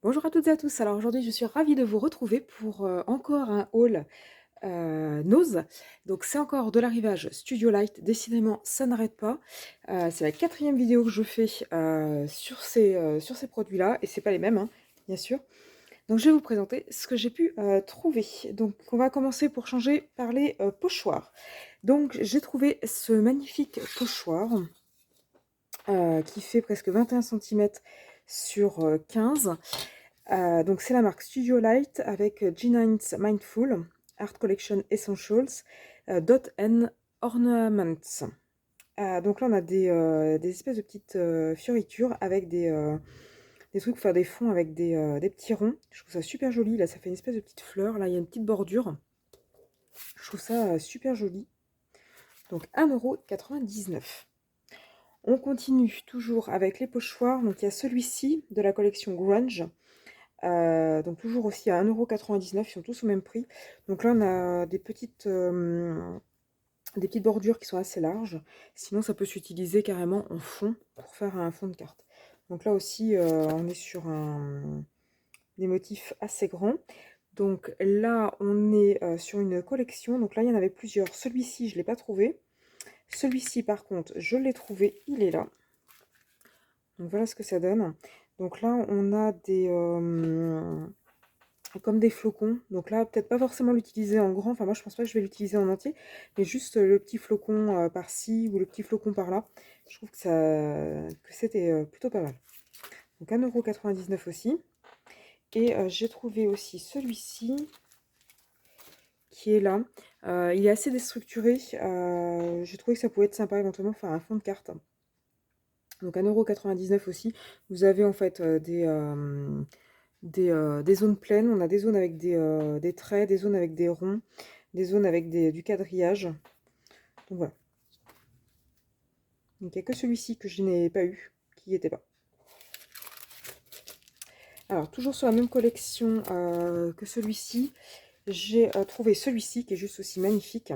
Bonjour à toutes et à tous. Alors aujourd'hui, je suis ravie de vous retrouver pour encore un haul Nose. Donc c'est encore de l'arrivage Studio Light. Décidément, ça n'arrête pas. C'est la quatrième vidéo que je fais sur ces produits-là. Et c'est pas les mêmes, hein, bien sûr. Donc je vais vous présenter ce que j'ai pu trouver. Donc on va commencer pour changer par les pochoirs. Donc j'ai trouvé ce magnifique pochoir qui fait presque 21 cm sur 15. Donc c'est la marque Studio Light avec G9's Mindful Art Collection Essentials Dot and Ornaments. Donc là on a des espèces de petites fioritures avec des trucs pour faire des fonds avec des petits ronds. Je trouve ça super joli. Là ça fait une espèce de petite fleur. Là il y a une petite bordure. Je trouve ça super joli. Donc 1,99 €. On continue toujours avec les pochoirs. Donc il y a celui-ci de la collection Grunge. Donc toujours aussi à 1,99 €, ils sont tous au même prix. Donc là on a des petites bordures qui sont assez larges. Sinon ça peut s'utiliser carrément en fond pour faire un fond de carte. Donc là aussi on est sur des motifs assez grands. Donc là on est sur une collection. Donc là il y en avait plusieurs. Celui-ci je ne l'ai pas trouvé. Celui-ci par contre je l'ai trouvé, il est là. Donc voilà ce que ça donne. Donc là on a comme des flocons. Donc là, peut-être pas forcément l'utiliser en grand. Enfin, moi, je pense pas que je vais l'utiliser en entier. Mais juste le petit flocon par-ci ou le petit flocon par-là. Je trouve que c'était plutôt pas mal. Donc 1,99 € aussi. Et j'ai trouvé aussi celui-ci qui est là. Il est assez déstructuré. J'ai trouvé que ça pouvait être sympa éventuellement pour faire un fond de carte. Donc 1,99 € aussi. Vous avez en fait des zones pleines, on a des zones avec des traits, des zones avec des ronds, des zones avec du quadrillage. Donc voilà. Donc il n'y a que celui-ci que je n'ai pas eu, qui n'y était pas. Alors toujours sur la même collection que celui-ci, j'ai trouvé celui-ci qui est juste aussi magnifique.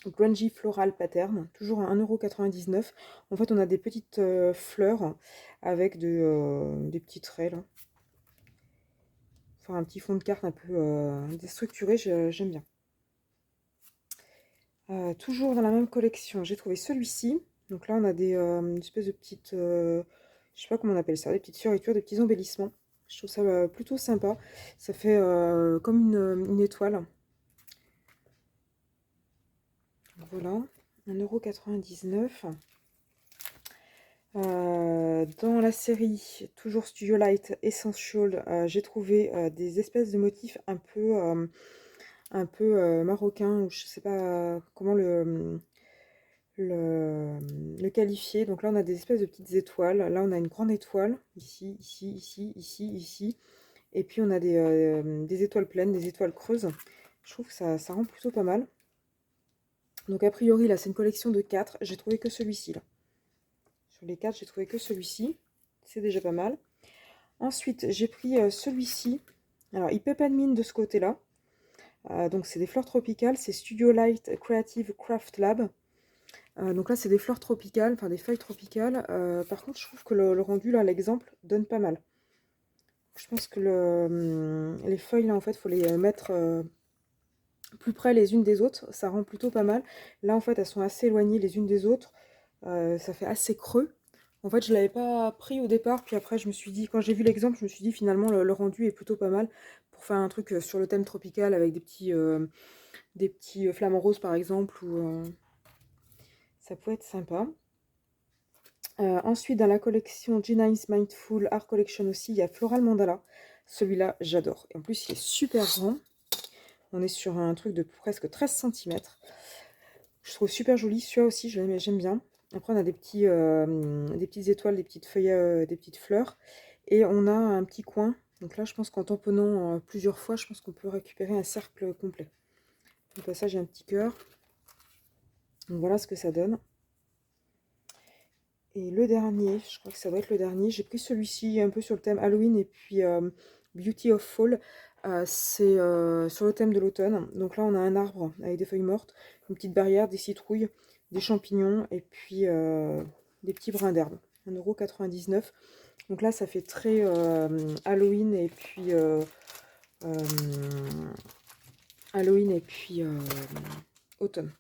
Grungy Floral Pattern, toujours à 1,99 €. En fait on a des petites fleurs avec des petits traits là. Faire un petit fond de carte un peu déstructuré, j'aime bien. Toujours dans la même collection, j'ai trouvé celui-ci. Donc là, on a une espèce de petites, je sais pas comment on appelle ça, des petites fioritures, des petits embellissements. Je trouve ça plutôt sympa. Ça fait comme une étoile. Voilà, 1,99 €. Dans la série, toujours Studio Light Essential, j'ai trouvé des espèces de motifs un peu marocains, ou je sais pas comment le qualifier. Donc là, on a des espèces de petites étoiles. Là, on a une grande étoile, ici, ici, ici, ici, ici. Et puis, on a des étoiles pleines, des étoiles creuses. Je trouve que ça rend plutôt pas mal. Donc, a priori, là, c'est une collection de 4. J'ai trouvé que celui-ci, là. Sur les 4, j'ai trouvé que celui-ci. C'est déjà pas mal. Ensuite, j'ai pris celui-ci. Alors, il paie pas de mine de ce côté-là. Donc, c'est des fleurs tropicales. C'est Studio Light Creative Craft Lab. Donc là, c'est des fleurs tropicales, enfin des feuilles tropicales. Par contre, je trouve que le rendu, là, l'exemple, donne pas mal. Je pense que les feuilles, là, en fait, il faut les mettre plus près les unes des autres. Ça rend plutôt pas mal. Là, en fait, elles sont assez éloignées les unes des autres. Ça fait assez creux. En fait, je ne l'avais pas pris au départ. Puis après, je me suis dit, quand j'ai vu l'exemple, je me suis dit, finalement, le rendu est plutôt pas mal. Pour faire un truc sur le thème tropical avec des petits flamants roses, par exemple. Ça peut être sympa. Ensuite, dans la collection G9's Mindful Art Collection aussi, il y a Floral Mandala. Celui-là, j'adore. Et en plus, il est super grand. On est sur un truc de presque 13 cm. Je trouve super joli. Celui-là aussi, j'aime bien. Après, on a des petites étoiles, des petites feuilles, des petites fleurs. Et on a un petit coin. Donc là, je pense qu'en tamponnant plusieurs fois, je pense qu'on peut récupérer un cercle complet. Au passage, j'ai un petit cœur. Donc voilà ce que ça donne. Et le dernier, je crois que ça doit être le dernier, j'ai pris celui-ci un peu sur le thème Halloween et puis Beauty of Fall. C'est sur le thème de l'automne. Donc là, on a un arbre avec des feuilles mortes, une petite barrière, des citrouilles, des champignons et puis des petits brins d'herbe. 1,99 €. Donc là, ça fait très Halloween et puis euh, automne.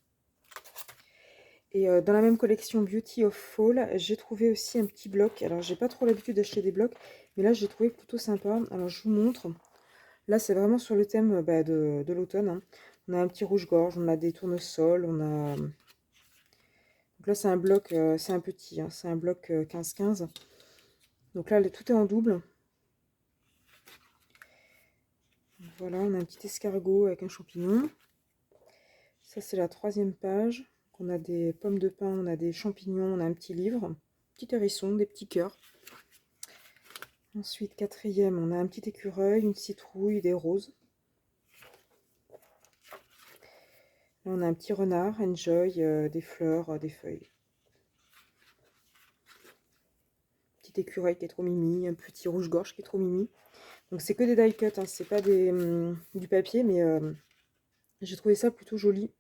Et dans la même collection Beauty of Fall, j'ai trouvé aussi un petit bloc. Alors, j'ai pas trop l'habitude d'acheter des blocs, mais là, j'ai trouvé plutôt sympa. Alors, je vous montre. Là, c'est vraiment sur le thème de l'automne, hein. On a un petit rouge-gorge, on a des tournesols, on a... Donc là, c'est un bloc, c'est un petit, hein, c'est un bloc 15-15. Donc là, tout est en double. Voilà, on a un petit escargot avec un champignon. Ça, c'est la 3e page. On a des pommes de pin, on a des champignons, on a un petit livre, petit hérisson, des petits cœurs. Ensuite, 4e, on a un petit écureuil, une citrouille, des roses. Là, on a un petit renard, enjoy, des fleurs, des feuilles. Petit écureuil qui est trop mimi, un petit rouge-gorge qui est trop mimi. Donc, c'est que des die cut, hein, c'est pas du papier, mais j'ai trouvé ça plutôt joli.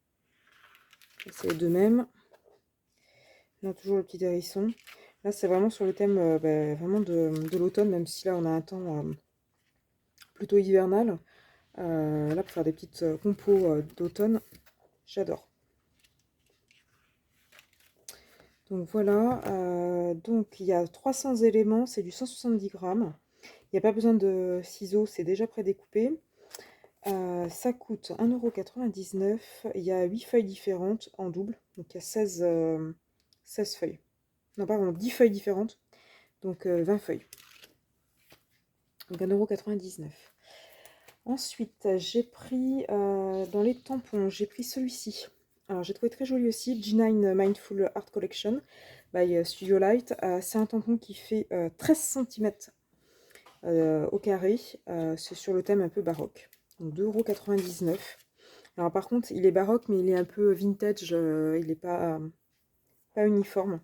C'est les deux mêmes. Là, toujours le petit hérisson. Là, c'est vraiment sur le thème vraiment de l'automne, même si là, on a un temps plutôt hivernal. Là, pour faire des petites compos d'automne, j'adore. Donc voilà, donc il y a 300 éléments, c'est du 170 grammes. Il n'y a pas besoin de ciseaux, c'est déjà prédécoupé. Ça coûte 1,99 €. Il y a 8 feuilles différentes en double, donc il y a 16 feuilles. Non, pardon, 10 feuilles différentes, donc 20 feuilles. Donc 1,99 €. Ensuite, j'ai pris dans les tampons, j'ai pris celui-ci. Alors, j'ai trouvé très joli aussi, G9 Mindful Art Collection by Studio Light. C'est un tampon qui fait 13 cm au carré. C'est sur le thème un peu baroque. Donc 2,99 €. Alors, par contre, il est baroque, mais il est un peu vintage. Il n'est pas uniforme.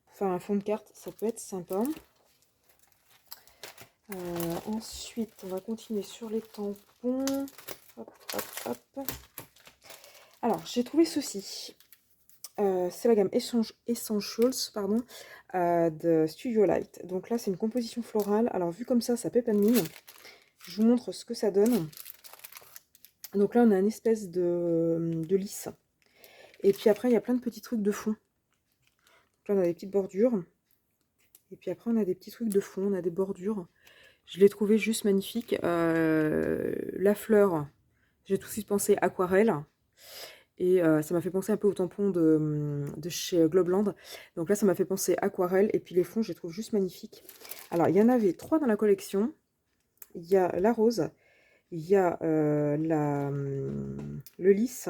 Pour faire un fond de carte, ça peut être sympa. Ensuite, on va continuer sur les tampons. Hop, hop, hop. Alors, j'ai trouvé ceci. C'est la gamme Essentials, pardon, de Studio Light. Donc là, c'est une composition florale. Alors, vu comme ça peut pas de mine. Je vous montre ce que ça donne. Donc là, on a une espèce de lisse. Et puis après, il y a plein de petits trucs de fond. Donc là, on a des petites bordures. Et puis après, on a des petits trucs de fond, on a des bordures. Je l'ai trouvé juste magnifique. La fleur, j'ai tout de suite pensé aquarelle. Et ça m'a fait penser un peu au tampon de chez Globeland. Donc là, ça m'a fait penser aquarelle. Et puis les fonds, je les trouve juste magnifiques. Alors, il y en avait 3 dans la collection. Il y a la rose, il y a le lys,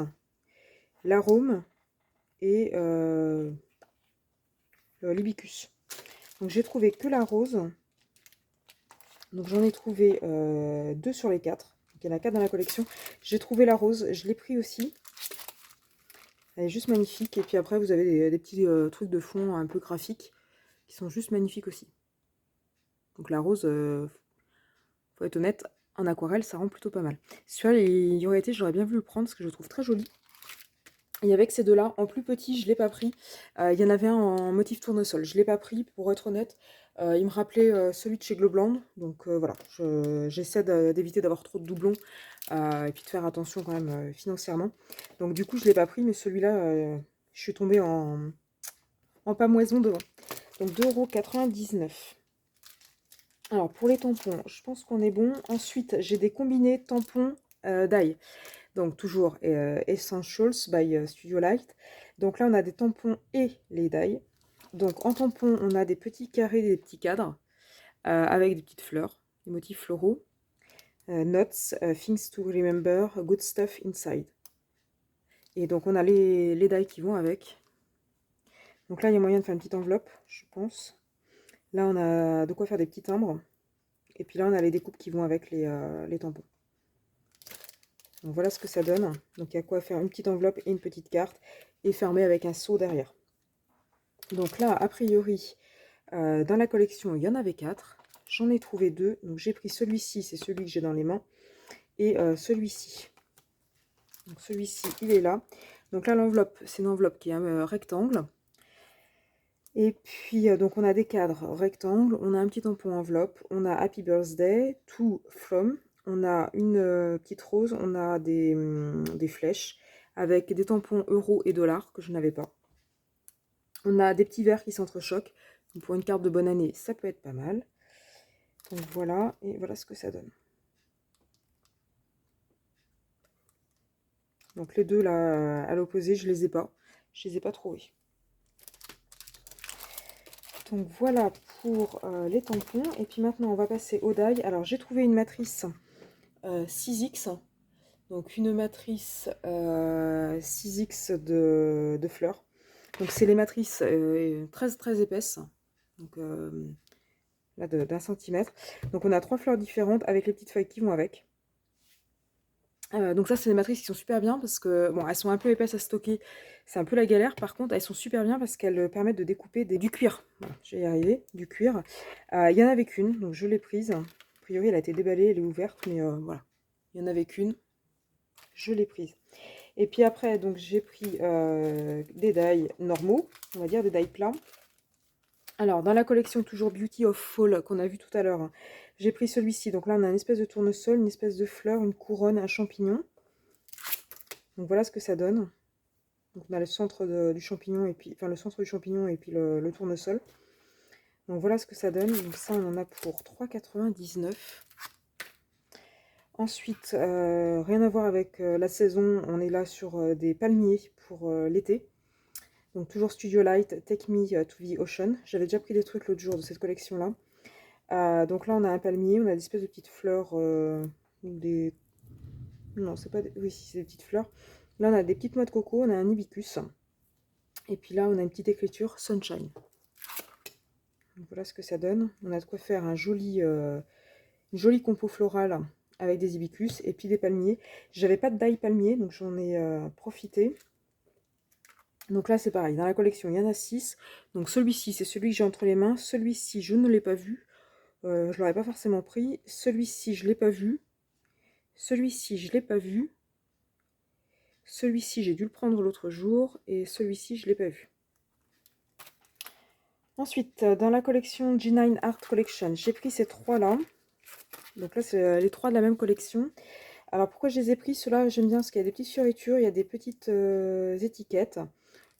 l'arôme et l'hibiscus. Donc j'ai trouvé que la rose. Donc j'en ai trouvé 2 sur les 4. Donc il y en a 4 dans la collection. J'ai trouvé la rose, je l'ai pris aussi. Elle est juste magnifique. Et puis après, vous avez des petits trucs de fond un peu graphiques qui sont juste magnifiques aussi. Donc la rose, faut être honnête, en aquarelle, ça rend plutôt pas mal. Celui-là, il y aurait été, j'aurais bien voulu le prendre parce que je le trouve très joli. Et avec ces deux-là, en plus petit, je ne l'ai pas pris. Il y en avait un en motif tournesol. Je ne l'ai pas pris, pour être honnête. Il me rappelait celui de chez Globeland. Donc voilà, j'essaie d'éviter d'avoir trop de doublons. Et puis de faire attention quand même financièrement. Donc du coup, je ne l'ai pas pris. Mais celui-là, je suis tombée en pamoison devant. Donc 2,99 €. Alors pour les tampons, je pense qu'on est bon. Ensuite, j'ai des combinés tampons d'ail. Donc toujours Essentials by Studio Light. Donc là, on a des tampons et les die. Donc en tampon, on a des petits carrés, des petits cadres avec des petites fleurs, des motifs floraux. Notes, things to remember, good stuff inside. Et donc on a les die qui vont avec. Donc là, il y a moyen de faire une petite enveloppe, je pense. Là, on a de quoi faire des petits timbres. Et puis là, on a les découpes qui vont avec les tampons. Donc voilà ce que ça donne. Donc il y a quoi faire une petite enveloppe et une petite carte. Et fermer avec un seau derrière. Donc là, a priori, dans la collection, il y en avait 4. J'en ai trouvé 2. Donc j'ai pris celui-ci, c'est celui que j'ai dans les mains. Et celui-ci. Donc celui-ci, il est là. Donc là, l'enveloppe, c'est une enveloppe qui est un rectangle. Et puis, donc on a des cadres rectangles, on a un petit tampon enveloppe, on a Happy Birthday, To From, on a une petite rose, on a des flèches avec des tampons euros et dollars que je n'avais pas. On a des petits verres qui s'entrechoquent. Donc pour une carte de bonne année, ça peut être pas mal. Donc voilà, et voilà ce que ça donne. Donc les deux là, à l'opposé, je les ai pas. Je les ai pas trouvés. Donc voilà pour les tampons. Et puis maintenant, on va passer au die. Alors j'ai trouvé une matrice 6X. Donc une matrice 6X de fleurs. Donc c'est les matrices très épaisses. Donc là d'un centimètre. Donc on a 3 fleurs différentes avec les petites feuilles qui vont avec. Donc ça, c'est des matrices qui sont super bien parce que, bon, elles sont un peu épaisses à stocker, c'est un peu la galère. Par contre, elles sont super bien parce qu'elles permettent de découper du cuir. Voilà, je vais y arriver, du cuir. Il y en avait qu'une, donc je l'ai prise. A priori, elle a été déballée, elle est ouverte, mais voilà. Il y en avait qu'une, je l'ai prise. Et puis après, donc j'ai pris des die normaux, on va dire des die plats. Alors, dans la collection toujours Beauty of Fall qu'on a vu tout à l'heure, hein, j'ai pris celui-ci. Donc là, on a une espèce de tournesol, une espèce de fleur, une couronne, un champignon. Donc voilà ce que ça donne. Donc on a le centre du champignon et puis, enfin le centre du champignon et puis le tournesol. Donc voilà ce que ça donne. Donc ça, on en a pour 3,99. Ensuite, rien à voir avec la saison, on est là sur des palmiers pour l'été. Donc toujours Studio Light, Take Me to the Ocean. J'avais déjà pris des trucs l'autre jour de cette collection-là. Donc là, on a un palmier, on a des espèces de petites fleurs, des... Non, c'est pas des... Oui, si, c'est des petites fleurs. Là, on a des petites noix de coco, on a un hibiscus. Et puis là, on a une petite écriture Sunshine. Donc voilà ce que ça donne. On a de quoi faire un une jolie compo florale avec des hibiscus et puis des palmiers. J'avais pas de die palmier, donc j'en ai profité. Donc là, c'est pareil. Dans la collection, il y en a 6. Donc celui-ci, c'est celui que j'ai entre les mains. Celui-ci, je ne l'ai pas vu. Je l'aurais pas forcément pris. Celui-ci, je l'ai pas vu. Celui-ci, je l'ai pas vu. Celui-ci, j'ai dû le prendre l'autre jour. Et celui-ci, je l'ai pas vu. Ensuite, dans la collection G9 Art Collection, j'ai pris ces trois-là. Donc là, c'est les trois de la même collection. Alors pourquoi je les ai pris? Ceux-là, j'aime bien parce qu'il y a des petites fioritures, il y a des petites étiquettes.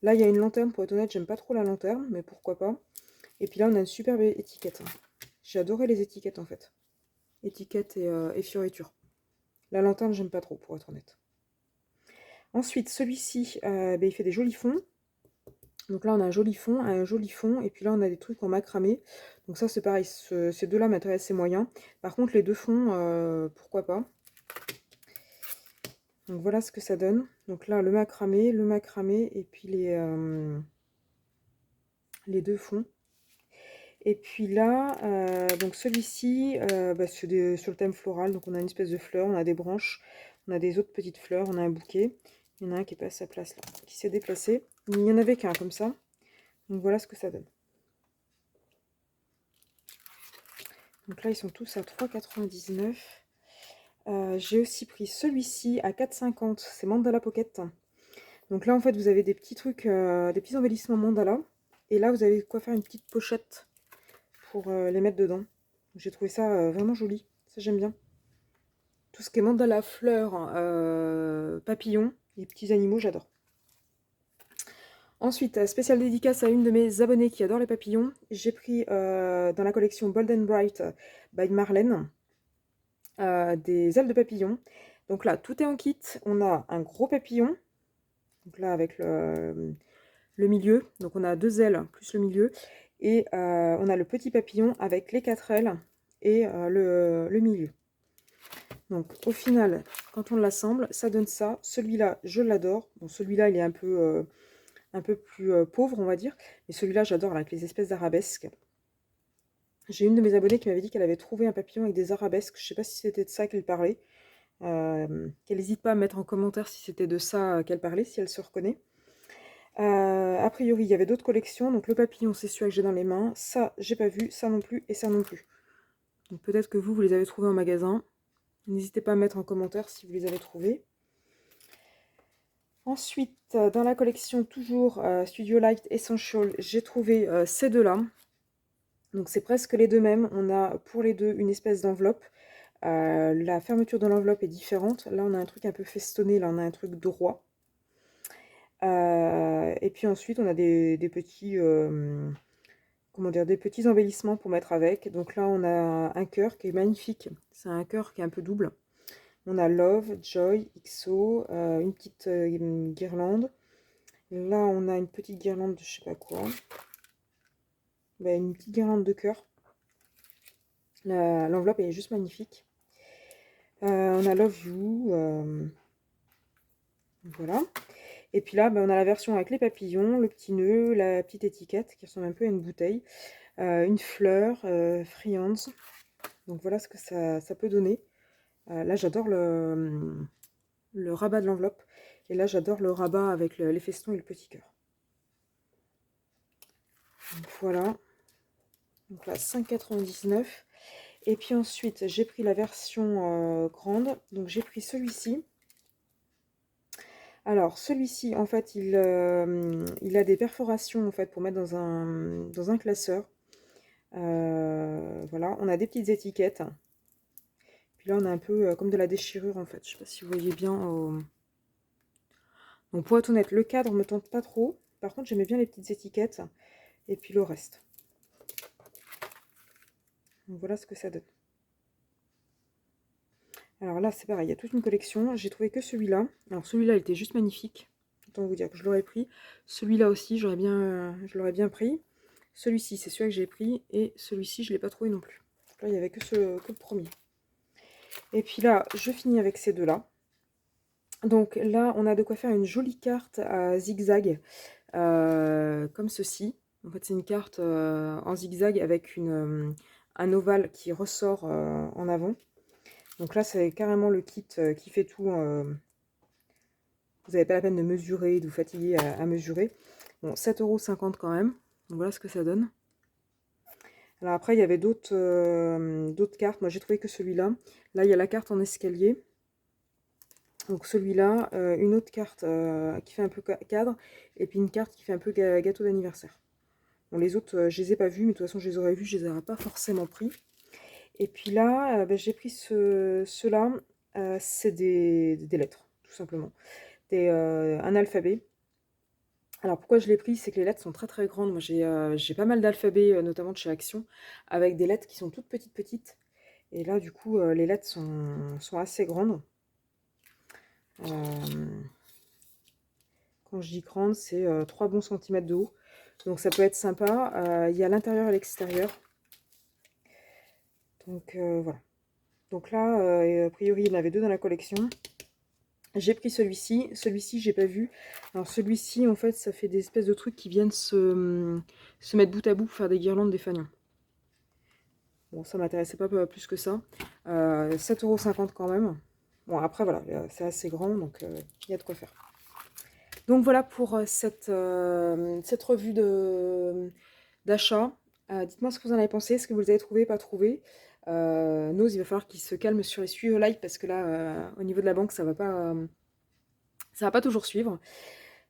Là, il y a une lanterne, pour être honnête, j'aime pas trop la lanterne, mais pourquoi pas. Et puis là, on a une superbe étiquette. J'ai adoré les étiquettes en fait. Étiquettes et fioritures. La lanterne, j'aime pas trop, pour être honnête. Ensuite, celui-ci, il fait des jolis fonds. Donc là, on a un joli fond, et puis là, on a des trucs en macramé. Donc ça, c'est pareil, ces deux-là m'intéressent, moyen. Par contre, les deux fonds, pourquoi pas. Donc voilà ce que ça donne. Donc là, le macramé, et puis les deux fonds. Et puis là, donc celui-ci, c'est sur le thème floral. Donc on a une espèce de fleur, on a des branches, on a des autres petites fleurs, on a un bouquet. Il y en a un qui est pas à sa place là, qui s'est déplacé. Il n'y en avait qu'un comme ça. Donc voilà ce que ça donne. Donc là, ils sont tous à 3,99. J'ai aussi pris celui-ci à 4,50. C'est Mandala Pocket. Donc là, en fait, vous avez des petits trucs, des petits embellissements mandala. Et là, vous avez quoi faire une petite pochette pour les mettre dedans. J'ai trouvé ça vraiment joli. Ça, j'aime bien. Tout ce qui est mandala, fleurs, papillons, les petits animaux, j'adore. Ensuite, spéciale dédicace à une de mes abonnées qui adore les papillons. J'ai pris dans la collection Bold and Bright by Marlène des ailes de papillon. Donc là, tout est en kit. On a un gros papillon. Donc là, avec le milieu. Donc on a deux ailes plus le milieu. Et on a le petit papillon avec les 4 ailes et le milieu. Donc au final, quand on l'assemble, ça donne ça. Celui-là, je l'adore. Bon, celui-là, il est un peu plus pauvre, on va dire. Mais celui-là, j'adore avec les espèces d'arabesques. J'ai une de mes abonnées qui m'avait dit qu'elle avait trouvé un papillon avec des arabesques. Je ne sais pas si c'était de ça qu'elle parlait. Qu'elle n'hésite pas à mettre en commentaire si c'était de ça qu'elle parlait, si elle se reconnaît. A priori, il y avait d'autres collections. Donc le papillon, c'est celui que j'ai dans les mains. Ça, j'ai pas vu. Ça non plus et ça non plus. Donc peut-être que vous les avez trouvés en magasin. N'hésitez pas à mettre en commentaire si vous les avez trouvés. Ensuite, dans la collection toujours Studio Light Essential, j'ai trouvé ces deux-là. Donc c'est presque les deux mêmes. On a pour les deux une espèce d'enveloppe. La fermeture de l'enveloppe est différente. Là, on a un truc un peu festonné. Là, on a un truc droit. Et puis ensuite, on a des petits, comment dire, des petits embellissements pour mettre avec. Donc là, on a un cœur qui est magnifique. C'est un cœur qui est un peu double. On a Love, Joy, XO, une petite guirlande. Là, on a une petite guirlande de je sais pas quoi. Ben, une petite guirlande de cœur. L'enveloppe est juste magnifique. On a Love You. Voilà. Et puis là, ben, on a la version avec les papillons, le petit nœud, la petite étiquette qui ressemble un peu à une bouteille. Une fleur, Friands. Donc voilà ce que ça peut donner. Là, j'adore le rabat de l'enveloppe. Et là, j'adore le rabat avec les festons et le petit cœur. Donc voilà. Donc là, 5,99 €. Et puis ensuite, j'ai pris la version grande. Donc j'ai pris celui-ci. Alors celui-ci, en fait, il a des perforations en fait, pour mettre dans un classeur. Voilà, on a des petites étiquettes. Puis là, on a un peu comme de la déchirure en fait. Je ne sais pas si vous voyez bien. Donc pour être honnête, le cadre me tente pas trop. Par contre, j'aimais bien les petites étiquettes. Et puis le reste. Donc voilà ce que ça donne. Alors là, c'est pareil, il y a toute une collection. J'ai trouvé que celui-là. Alors celui-là, il était juste magnifique. Autant vous dire que je l'aurais pris. Celui-là aussi, je l'aurais bien pris. Celui-ci, c'est celui que j'ai pris. Et celui-ci, je ne l'ai pas trouvé non plus. Donc là, il n'y avait que le premier. Et puis là, je finis avec ces deux-là. Donc là, on a de quoi faire une jolie carte à zigzag. Comme ceci. En fait, c'est une carte en zigzag avec un ovale qui ressort en avant. Donc là, c'est carrément le kit qui fait tout. Vous n'avez pas la peine de mesurer, de vous fatiguer à mesurer. Bon, 7,50 € quand même. Donc voilà ce que ça donne. Alors après, il y avait d'autres cartes. Moi, j'ai trouvé que celui-là. Là, il y a la carte en escalier. Donc celui-là, une autre carte qui fait un peu cadre. Et puis une carte qui fait un peu gâteau d'anniversaire. Bon, les autres, je les ai pas vus. Mais de toute façon, je les aurais vus. Je les aurais pas forcément pris. Et puis là, ben, j'ai pris ceux-là. C'est des lettres, tout simplement. Un alphabet. Alors pourquoi je l'ai pris, c'est que les lettres sont très très grandes. Moi j'ai pas mal d'alphabets, notamment de chez Action, avec des lettres qui sont toutes petites. Et là du coup les lettres sont assez grandes. Quand je dis grande, c'est 3 bons centimètres de haut. Donc ça peut être sympa. Il y a l'intérieur et l'extérieur. Donc voilà. Donc là, a priori, il y en avait deux dans la collection. J'ai pris celui-ci. Celui-ci, j'ai pas vu. Alors celui-ci, en fait, ça fait des espèces de trucs qui viennent se mettre bout à bout pour faire des guirlandes des fanions. Bon, ça m'intéressait pas plus que ça. 7,50 € quand même. Bon, après, voilà, c'est assez grand, donc il y a de quoi faire. Donc voilà pour cette revue d'achat. Dites-moi ce que vous en avez pensé. Est-ce que vous les avez trouvés, pas trouvés? Nose, il va falloir qu'il se calme sur les suivi like parce que là, au niveau de la banque, ça va pas toujours suivre.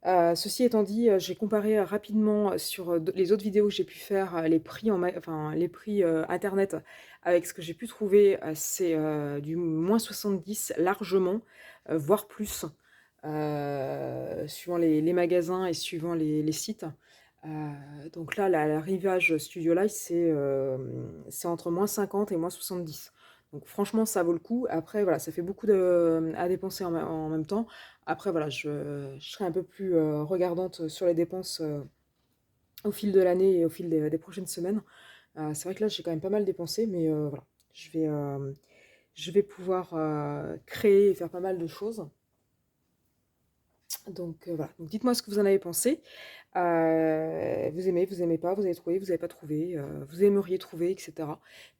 Ceci étant dit, j'ai comparé rapidement sur les autres vidéos que j'ai pu faire les prix, les prix internet avec ce que j'ai pu trouver. C'est du moins 70 largement, voire plus, suivant les magasins et suivant les sites. Donc là, la Rivage Studio Light, c'est entre moins 50 et moins 70. Donc franchement, ça vaut le coup. Après, voilà, ça fait beaucoup à dépenser en même temps. Après, voilà, je serai un peu plus regardante sur les dépenses au fil de l'année et au fil des prochaines semaines. C'est vrai que là, j'ai quand même pas mal dépensé, mais voilà, je vais pouvoir créer et faire pas mal de choses. Donc voilà, donc dites-moi ce que vous en avez pensé. Vous aimez pas, vous avez trouvé, vous n'avez pas trouvé, vous aimeriez trouver, etc.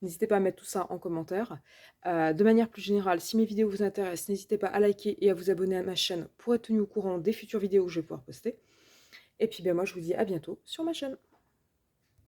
N'hésitez pas à mettre tout ça en commentaire. De manière plus générale, si mes vidéos vous intéressent, n'hésitez pas à liker et à vous abonner à ma chaîne pour être tenu au courant des futures vidéos que je vais pouvoir poster. Et puis ben, moi je vous dis à bientôt sur ma chaîne.